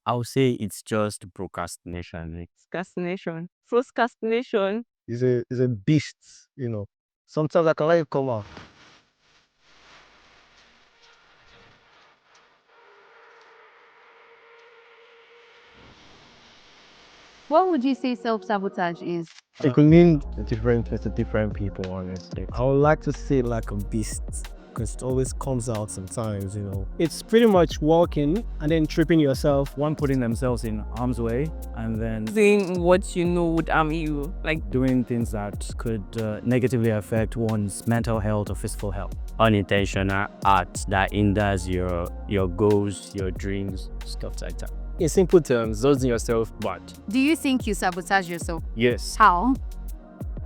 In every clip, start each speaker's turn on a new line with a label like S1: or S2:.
S1: I would say it's just procrastination.
S2: Procrastination. Procrastination.
S3: Is a beast, Sometimes I can let it come out.
S4: What would you say self-sabotage is?
S3: It could mean different things to different people, honestly.
S5: I would like to say like a beast because it always comes out sometimes. It's pretty much walking and then tripping yourself.
S6: One putting themselves in harm's way and then
S2: Doing what you know would harm you. Like,
S6: doing things that could negatively affect one's mental health or physical health.
S1: Unintentional acts that hinders your goals, your dreams, stuff like that.
S5: In simple terms, losing yourself bad.
S4: Do you think you sabotage yourself?
S5: Yes.
S4: How?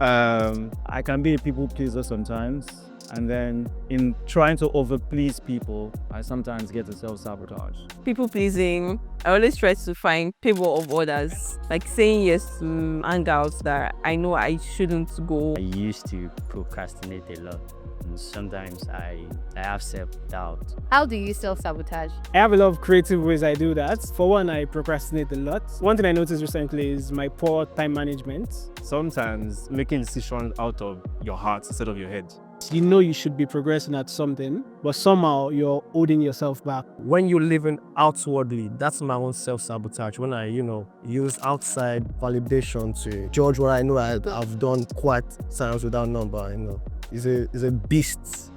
S6: I can be a people pleaser sometimes, and then in trying to overplease people, I sometimes get to self-sabotage.
S2: people pleasing. I always try to find favor of others. Like saying yes to hangouts that I know I shouldn't go.
S1: I used to procrastinate a lot. And sometimes I have self-doubt.
S4: How do you self-sabotage?
S5: I have a lot of creative ways I do that. For one, I procrastinate a lot. One thing I noticed recently is my poor time management.
S6: Sometimes making decisions out of your heart instead of your head.
S5: You know you should be progressing at something, but somehow you're holding yourself back. When you're living outwardly, that's my own self-sabotage. When I, use outside validation to judge what I know I've done quite times without number, It's a beast,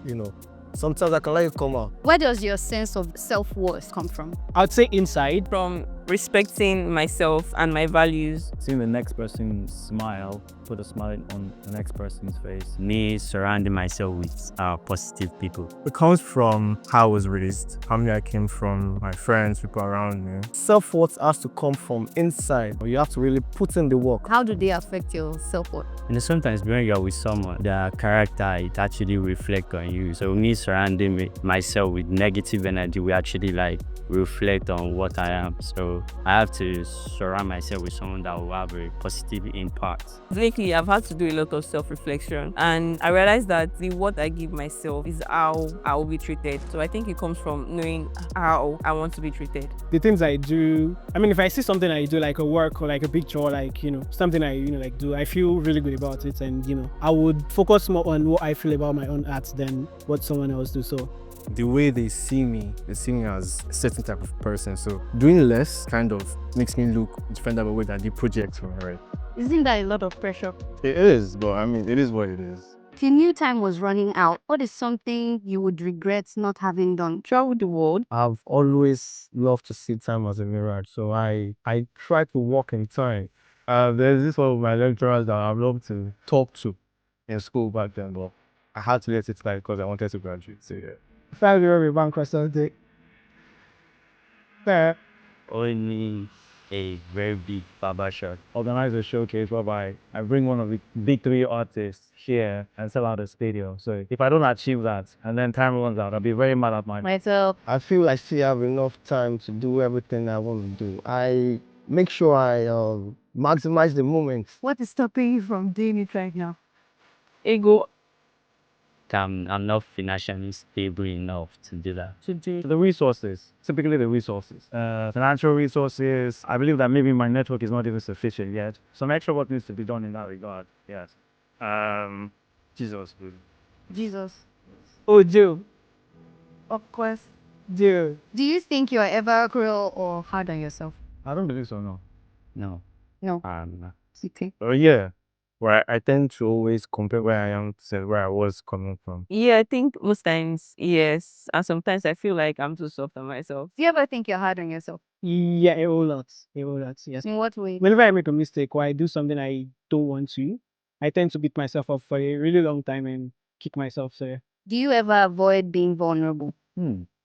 S5: Sometimes I can let it come out.
S4: Where does your sense of self-worth come from?
S5: I'd say inside.
S2: From respecting myself and my values.
S6: Seeing the next person smile, put a smile on the next person's face.
S1: Me surrounding myself with positive people.
S7: It comes from how I was raised, how many I came from, my friends, people around me.
S5: Self-worth has to come from inside. You have to really put in the work.
S4: How do they affect your self-worth?
S1: Sometimes when you're with someone, their character, it actually reflects on you. So me surrounding myself with negative energy will actually reflect on what I am. So I have to surround myself with someone that will have a positive impact.
S2: Lately, I've had to do a lot of self-reflection, and I realized that the what I give myself is how I will be treated. So I think it comes from knowing how I want to be treated.
S5: The things I do, if I see something I do like a work or like a picture or something I do, I feel really good about it, and I would focus more on what I feel about my own art than what someone else do. So
S7: The way they see me as a certain type of person. So doing less kind of makes me look different type of way that they project from me, right?
S4: Isn't that a lot of pressure?
S7: It is, but it is what it is.
S4: If your new time was running out, what is something you would regret not having done?
S2: Travel the world.
S3: I've always loved to see time as a mirror, so I try to walk in time. There's this one of my lecturers that I've loved to talk to in school back then, but I had to let it slide because I wanted to graduate. So yeah. 5-year bank question take. Fair.
S1: Only a very big barber shop.
S6: Organize a showcase whereby I bring one of the big three artists here and sell out a stadium. So if I don't achieve that and then time runs out, I'll be very mad at
S4: Myself.
S3: I feel I still have enough time to do everything I want to do. I make sure I maximize the moment.
S4: What is stopping you from doing it right now?
S2: Ego.
S1: I'm not financially stable enough to do that.
S6: The resources, typically the resources, financial resources. I believe that maybe my network is not even sufficient yet. Some extra work needs to be done in that regard. Yes. Jesus.
S4: Jesus.
S5: oh, Joe,
S2: Of course.
S5: Joe.
S4: Do you think you're ever cruel or hard on yourself?
S6: I don't believe so, no.
S1: No.
S4: No.
S1: No.
S7: Oh yeah. Where I tend to always compare where I am to where I was coming from.
S2: Yeah, I think most times, yes. And sometimes I feel like I'm too soft on myself.
S4: Do you ever think you're hard on yourself?
S5: Yeah, a whole lot. Yes.
S4: In what way?
S5: Whenever I make a mistake or I do something I don't want to, I tend to beat myself up for a really long time and kick myself. So
S4: Do you ever avoid being vulnerable?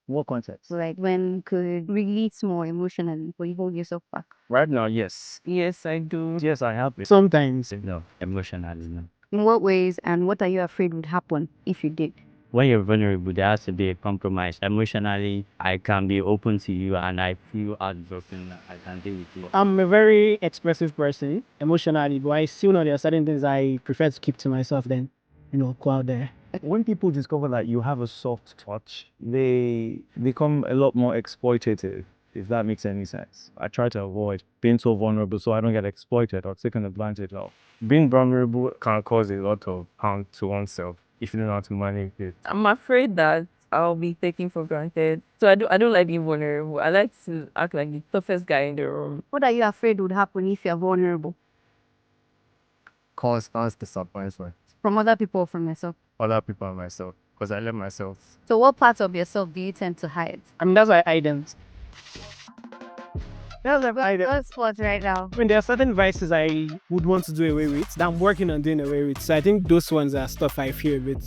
S6: What context?
S4: So like when could release more emotionally, but you hold yourself back?
S6: Right now, yes.
S2: Yes, I do.
S6: Yes, I have it.
S5: sometimes
S1: No. Emotionally, no.
S4: In what ways and what are you afraid would happen if you did?
S1: When you're vulnerable, there has to be a compromise. Emotionally, I can be open to you and I feel heartbroken. I can deal with you.
S5: I'm a very expressive person emotionally, but I still know there are certain things I prefer to keep to myself than, go out there.
S6: When people discover that you have a soft touch, they become a lot more exploitative. if that makes any sense. I try to avoid being so vulnerable so I don't get exploited or taken advantage of. Being vulnerable can cause a lot of harm to oneself if you don't know how to manage it.
S2: I'm afraid that I'll be taken for granted. So I don't like being vulnerable. I like to act like the toughest guy in the room.
S4: What are you afraid would happen if you're vulnerable?
S3: Cause disappointment.
S4: From other people or from yourself?
S3: Other people and myself. Because I love myself.
S4: So what parts of yourself do you tend to hide?
S5: I mean, that's why I don't.
S4: That's what right now.
S5: I mean, there are certain vices I would want to do away with that I'm working on doing away with. So I think those ones are stuff I feel a bit,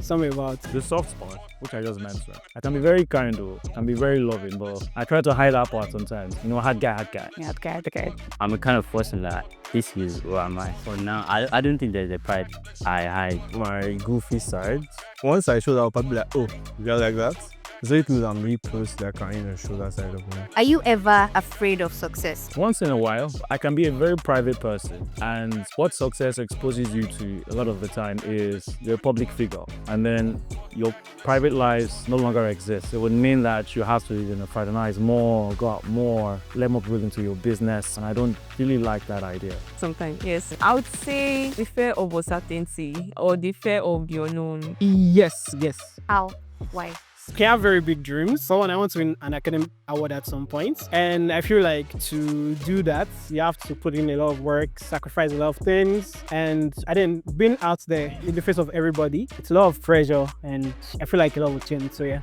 S5: something about.
S6: The soft part, which I just mentioned. I can be very kind though, can be very loving, but I try to hide that part sometimes. Hard guy.
S2: Yeah, okay.
S1: I'm a kind of person that this is who am I. For now, I don't think there's a pride I hide.
S7: My goofy side. Once I show that, I'll probably be like, oh, you guys like that? So it means I'm really close that I can show that side of me.
S4: Are you ever afraid of success?
S6: Once in a while, I can be a very private person, and what success exposes you to a lot of the time is you're a public figure, and then your private lives no longer exist. It would mean that you have to fraternize more, go out more, let more people into your business, and I don't really like that idea.
S2: Sometimes, yes. I would say the fear of uncertainty or the fear of the unknown.
S5: Yes.
S4: How? Why?
S5: I have very big dreams. For one, I want to win an academic award at some point. And I feel like to do that, you have to put in a lot of work, sacrifice a lot of things. And I didn't being out there in the face of everybody, it's a lot of pressure and I feel like a lot will change. So yeah.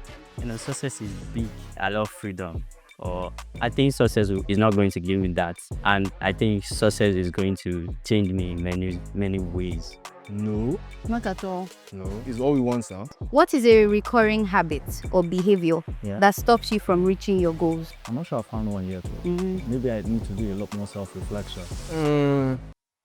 S1: Success is big. I love freedom. Or I think success is not going to give me that. And I think success is going to change me in many ways.
S7: No,
S4: Not at all.
S7: it's what we want now.
S4: What is a recurring habit or behavior
S6: Yeah.
S4: that stops you from reaching your goals?
S6: I'm not sure I've found one yet. Though. Maybe I need to do a lot more self-reflection.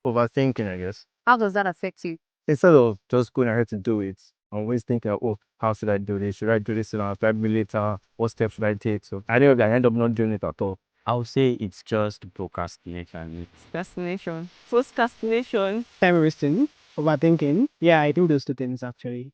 S3: Overthinking, I guess.
S4: How does that affect you?
S3: Instead of just going ahead to do it, I'm always thinking, oh, how should I do this? Should I do this in a 5 minutes later? What steps should I take? So I end up not doing it at all.
S1: I would say it's just procrastination.
S2: Procrastination. Procrastination.
S5: Time wasting, overthinking. Yeah, I do those two things actually.